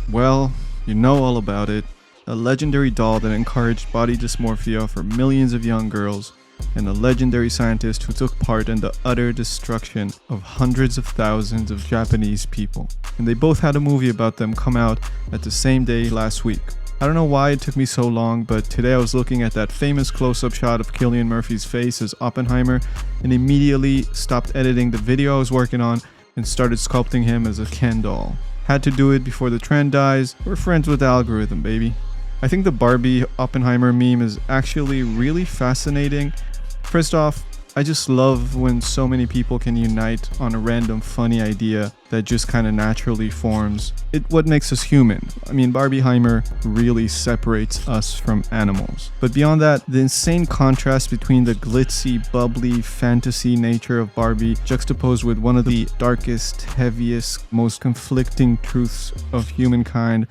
Well, you know all about it. A legendary doll that encouraged body dysmorphia for millions of young girls, and a legendary scientist who took part in the utter destruction of hundreds of thousands of Japanese people. And they both had a movie about them come out at the same day last week. I don't know why it took me so long, but today I was looking at that famous close-up shot of Cillian Murphy's face as Oppenheimer and immediately stopped editing the video I was working on and started sculpting him as a Ken doll. Had to do it before the trend dies. We're friends with the algorithm, baby. I think the Barbie Oppenheimer meme is actually really fascinating. First off, I just love when so many people can unite on a random funny idea that just kind of naturally forms. What makes us human. I mean, Barbieheimer really separates us from animals. But beyond that, the insane contrast between the glitzy, bubbly, fantasy nature of Barbie juxtaposed with one of the darkest, heaviest, most conflicting truths of humankind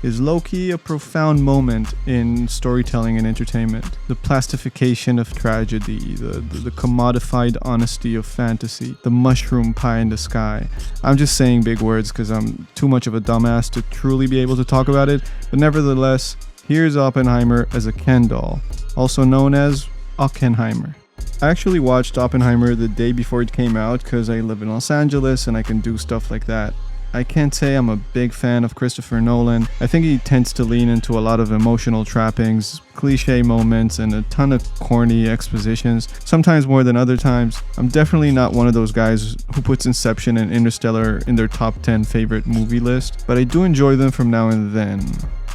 is low-key a profound moment in storytelling and entertainment. The plastification of tragedy, the commodified honesty of fantasy, the mushroom pie in the sky. I'm just saying big words because I'm too much of a dumbass to truly be able to talk about it, but nevertheless, here's Oppenheimer as a Ken doll, also known as Oppenheimer. I actually watched Oppenheimer the day before it came out because I live in Los Angeles and I can do stuff like that. I can't say I'm a big fan of Christopher Nolan. I think he tends to lean into a lot of emotional trappings, cliche moments, and a ton of corny expositions, sometimes more than other times. I'm definitely not one of those guys who puts Inception and Interstellar in their top 10 favorite movie list, but I do enjoy them from now and then.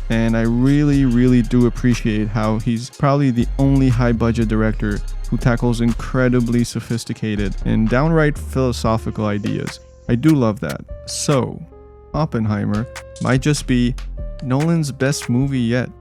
And I really do appreciate how he's probably the only high-budget director who tackles incredibly sophisticated and downright philosophical ideas. I do love that. So, Oppenheimer might just be Nolan's best movie yet.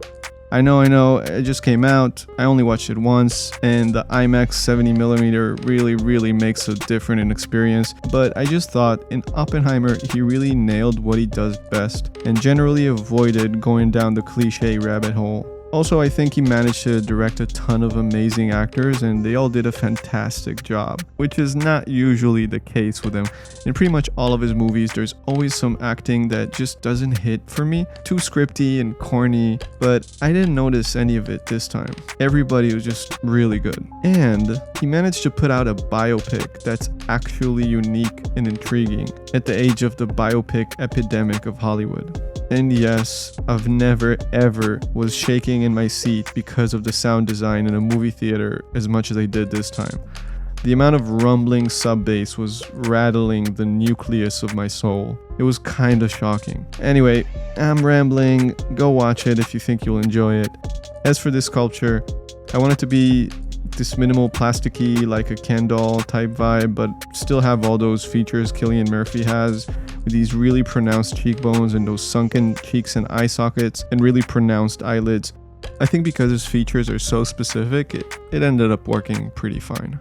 I know, it just came out. I only watched it once, and the IMAX 70mm really makes a different experience. But I just thought in Oppenheimer, he really nailed what he does best, and generally avoided going down the cliche rabbit hole. Also, I think he managed to direct a ton of amazing actors and they all did a fantastic job, which is not usually the case with him. In pretty much all of his movies, there's always some acting that just doesn't hit for me. Too scripty and corny, but I didn't notice any of it this time. Everybody was just really good. And he managed to put out a biopic that's actually unique and intriguing at the age of the biopic epidemic of Hollywood. And yes, I've never ever was shaking in my seat because of the sound design in a movie theater as much as I did this time. The amount of rumbling sub bass was rattling the nucleus of my soul. It was kinda shocking. Anyway, I'm rambling. Go watch it if you think you'll enjoy it. As for this sculpture, I want it to be this minimal plasticky, like a Ken doll type vibe, but still have all those features Cillian Murphy has, with these really pronounced cheekbones and those sunken cheeks and eye sockets and really pronounced eyelids. I think because his features are so specific, it ended up working pretty fine.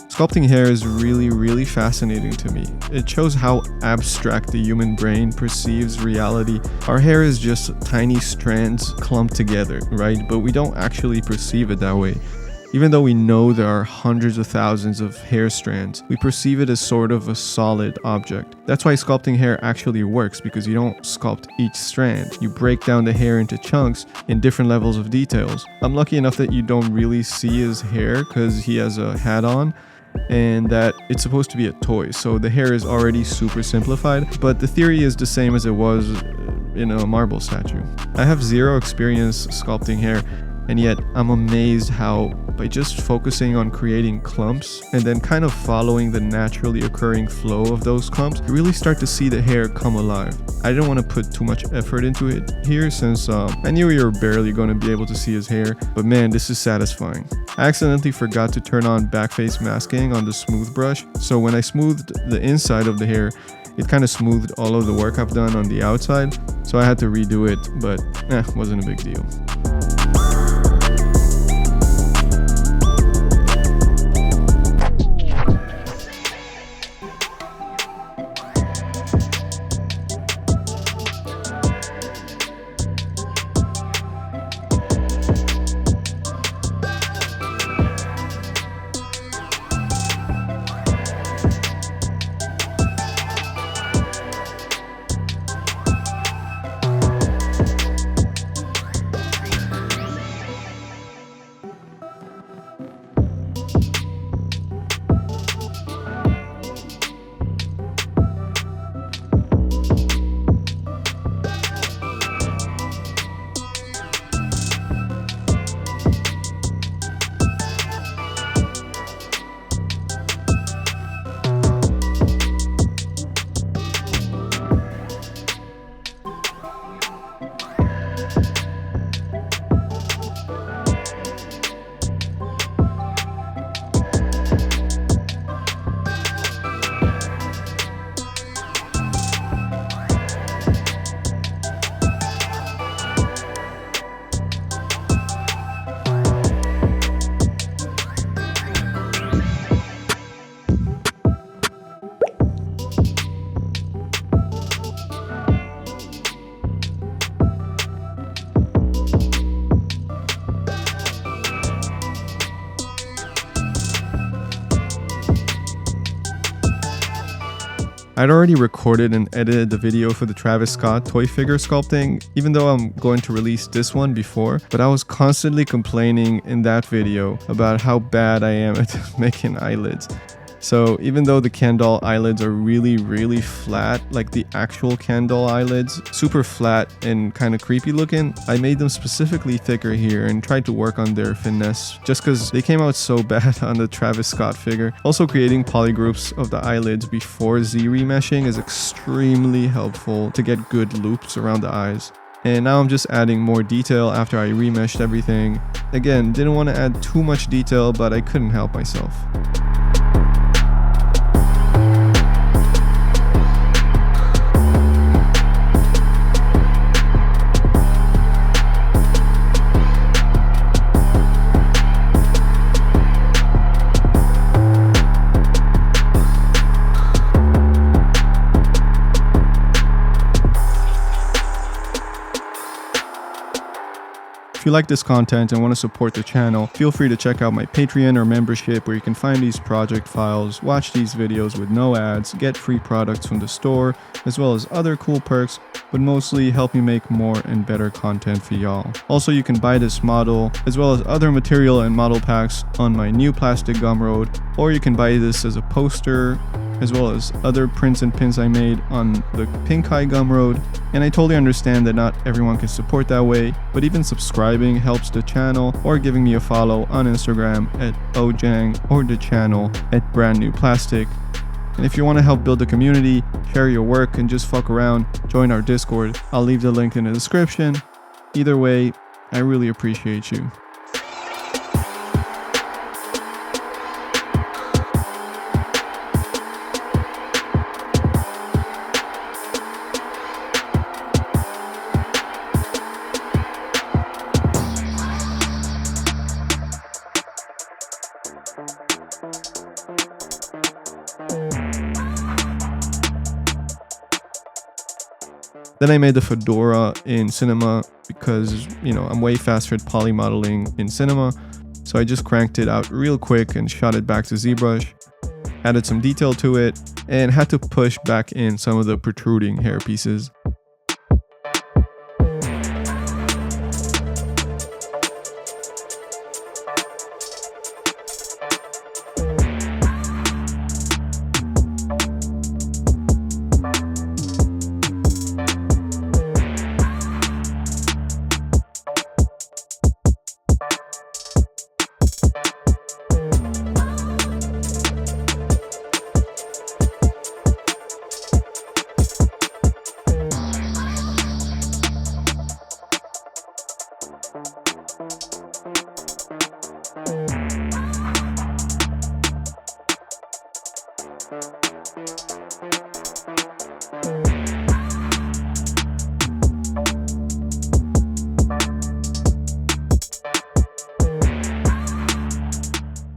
Sculpting hair is really fascinating to me. It shows how abstract the human brain perceives reality. Our hair is just tiny strands clumped together, right? But we don't actually perceive it that way. Even though we know there are hundreds of thousands of hair strands, we perceive it as sort of a solid object. That's why sculpting hair actually works, because you don't sculpt each strand. You break down the hair into chunks in different levels of details. I'm lucky enough that you don't really see his hair because he has a hat on, and that it's supposed to be a toy, so the hair is already super simplified, but the theory is the same as it was in a marble statue. I have zero experience sculpting hair, and yet I'm amazed how, by just focusing on creating clumps and then kind of following the naturally occurring flow of those clumps, you really start to see the hair come alive. I didn't want to put too much effort into it here since I knew we were barely going to be able to see his hair, but man, this is satisfying. I accidentally forgot to turn on backface masking on the smooth brush, so when I smoothed the inside of the hair, it kind of smoothed all of the work I've done on the outside, so I had to redo it, but wasn't a big deal. I'd already recorded and edited the video for the Travis Scott toy figure sculpting, even though I'm going to release this one before, but I was constantly complaining in that video about how bad I am at making eyelids. So even though the kendoll eyelids are really flat, like the actual kendoll eyelids, super flat and kind of creepy looking, I made them specifically thicker here and tried to work on their finesse just because they came out so bad on the Travis Scott figure. Also, creating polygroups of the eyelids before Z-remeshing is extremely helpful to get good loops around the eyes. And now I'm just adding more detail after I remeshed everything. Again, didn't want to add too much detail, but I couldn't help myself. If you like this content and want to support the channel, feel free to check out my Patreon or membership where you can find these project files, watch these videos with no ads, get free products from the store, as well as other cool perks, but mostly help me make more and better content for y'all. Also, you can buy this model, as well as other material and model packs on my new plastic gumroad, or you can buy this as a poster, as well as other prints and pins I made on the Pink Eye Gumroad. And I totally understand that not everyone can support that way, but even subscribing helps the channel, or giving me a follow on Instagram at ojang or the channel at Brand New Plastic. And if you want to help build the community, share your work, and just fuck around, join our Discord. I'll leave the link in the description. Either way, I really appreciate you. Then I made the fedora in Cinema because, I'm way faster at poly modeling in Cinema. so I just cranked it out real quick and shot it back to ZBrush, added some detail to it, and had to push back in some of the protruding hair pieces.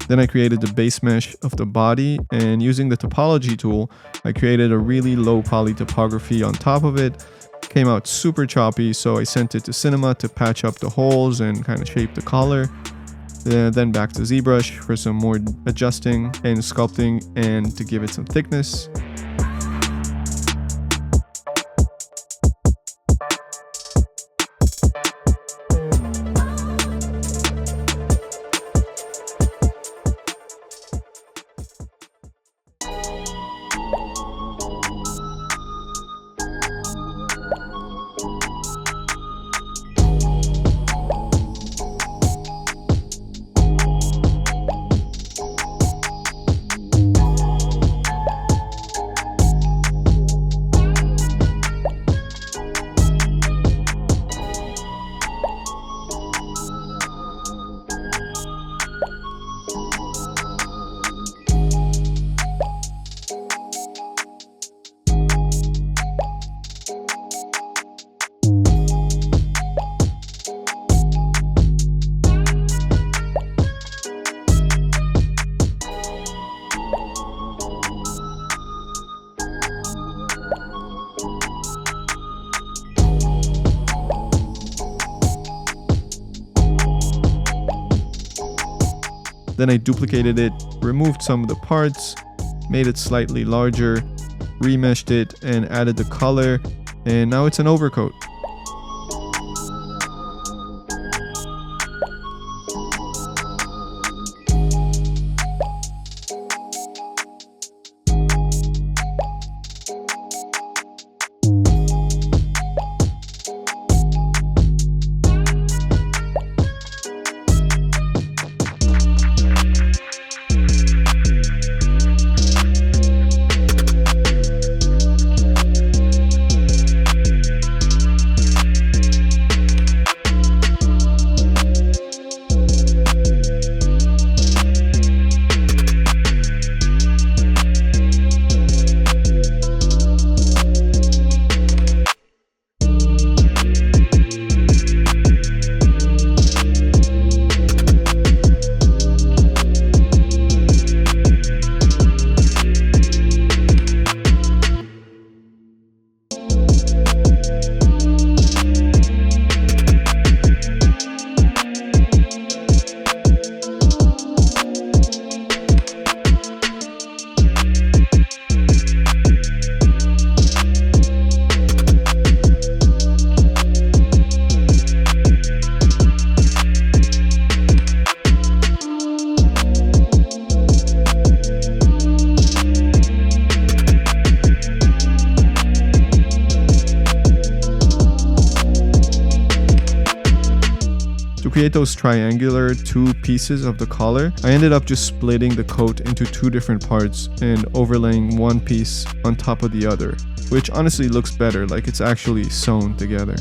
Then I created the base mesh of the body, and using the topology tool, I created a really low poly topography on top of it. Came out super choppy, so I sent it to Cinema to patch up the holes and kind of shape the collar. Then back to ZBrush for some more adjusting and sculpting and to give it some thickness. Then I duplicated it, removed some of the parts, made it slightly larger, remeshed it, and added the color, and now it's an overcoat. To create those triangular two pieces of the collar, I ended up just splitting the coat into two different parts and overlaying one piece on top of the other, which honestly looks better, like it's actually sewn together.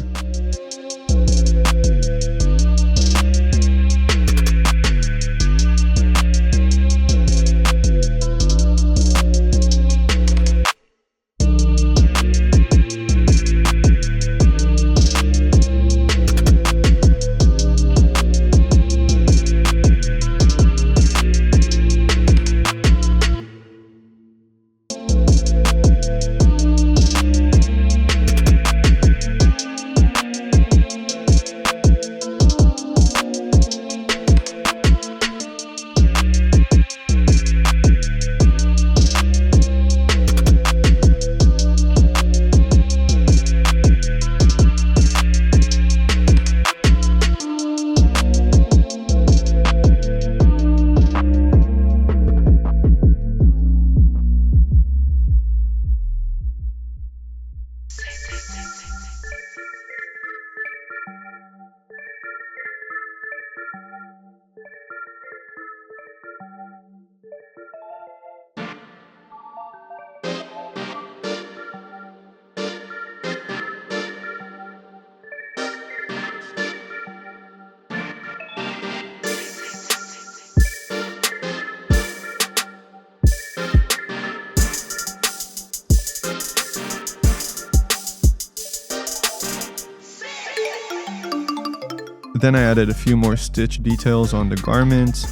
Then I added a few more stitch details on the garments.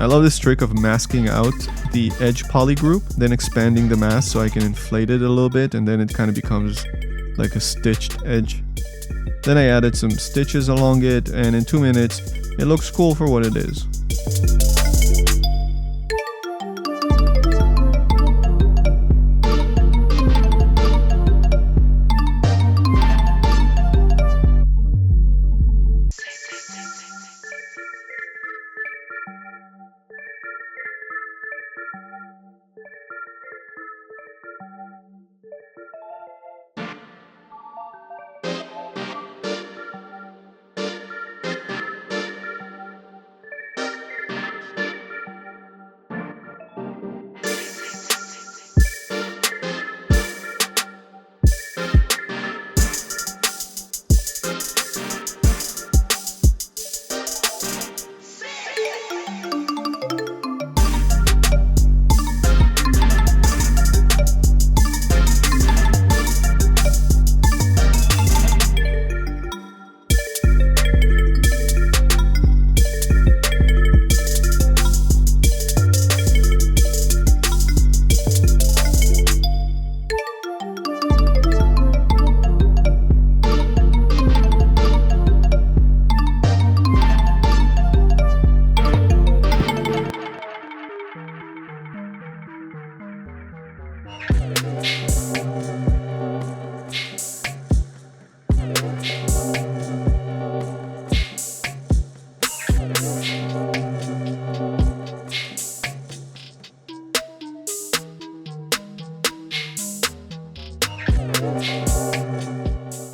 I love this trick of masking out the edge poly group, then expanding the mask so I can inflate it a little bit, and then it kind of becomes like a stitched edge. Then I added some stitches along it, and in 2 minutes, it looks cool for what it is.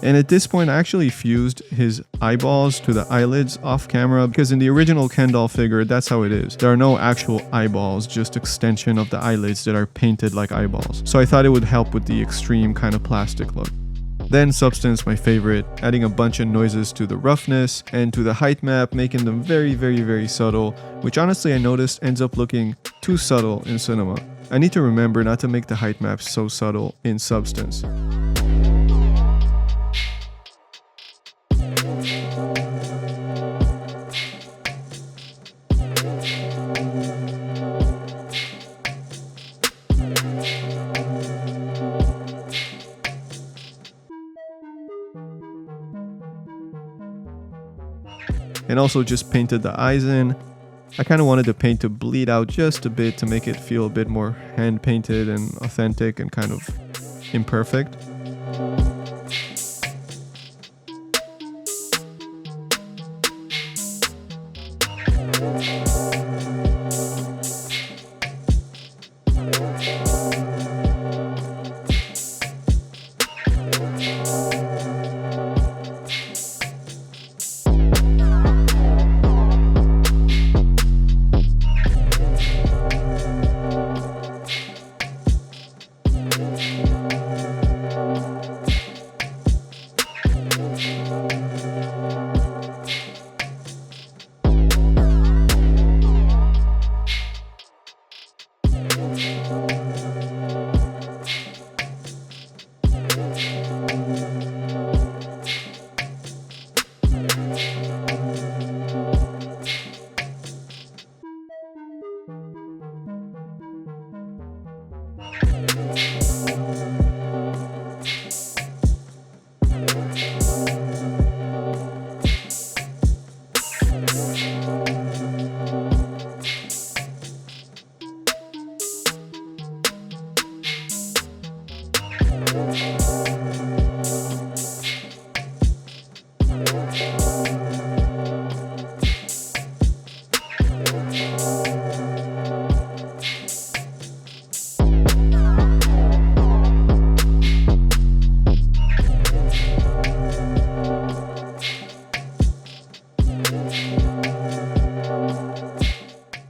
And at this point, I actually fused his eyeballs to the eyelids off camera, because in the original kendoll figure, that's how it is. There are no actual eyeballs, just extension of the eyelids that are painted like eyeballs. So I thought it would help with the extreme kind of plastic look. Then substance, my favorite, adding a bunch of noises to the roughness and to the height map, making them very subtle, which honestly I noticed ends up looking too subtle in cinema. I need to remember not to make the height maps so subtle in substance. And also just painted the eyes in. I kind of wanted the paint to bleed out just a bit to make it feel a bit more hand painted and authentic and kind of imperfect.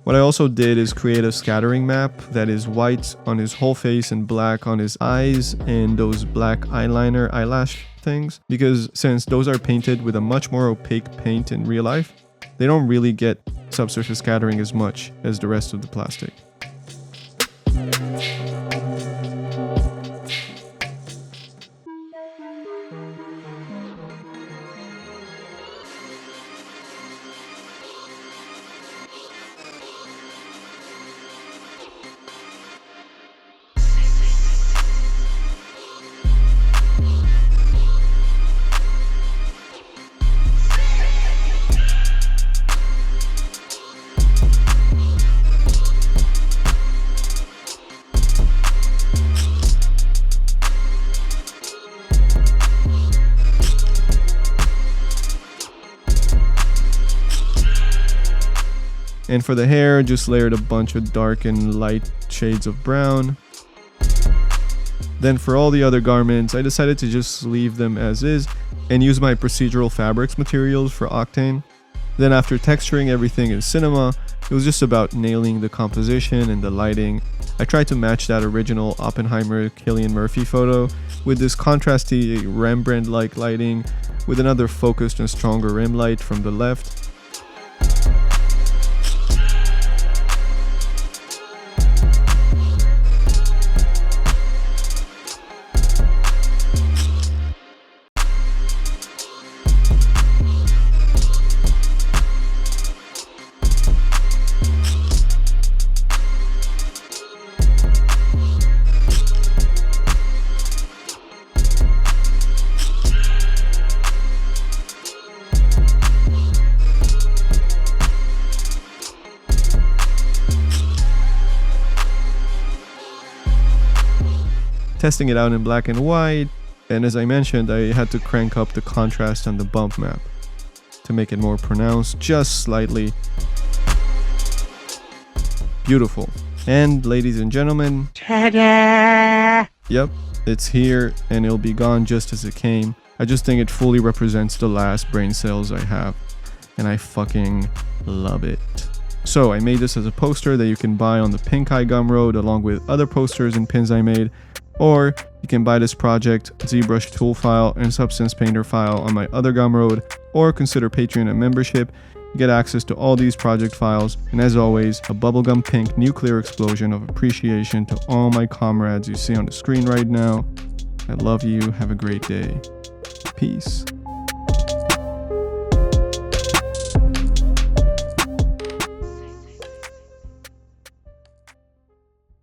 What I also did is create a scattering map that is white on his whole face and black on his eyes and those black eyeliner eyelash things, because since those are painted with a much more opaque paint in real life, they don't really get subsurface scattering as much as the rest of the plastic. And for the hair, just layered a bunch of dark and light shades of brown. Then for all the other garments, I decided to just leave them as is and use my procedural fabrics materials for Octane. Then after texturing everything in Cinema, it was just about nailing the composition and the lighting. I tried to match that original Oppenheimer Cillian Murphy photo with this contrasty Rembrandt-like lighting with another focused and stronger rim light from the left. Testing it out in black and white, and as I mentioned, I had to crank up the contrast on the bump map to make it more pronounced, just slightly. Beautiful. And ladies and gentlemen, ta-da! Yep, it's here and it'll be gone just as it came. I just think it fully represents the last brain cells I have, and I fucking love it. So I made this as a poster that you can buy on the Pink Eye Gumroad along with other posters and pins I made. Or you can buy this project, ZBrush tool file, and Substance Painter file on my other Gumroad, or consider Patreon and membership. You get access to all these project files, and as always, a bubblegum pink nuclear explosion of appreciation to all my comrades you see on the screen right now. I love you, have a great day. Peace.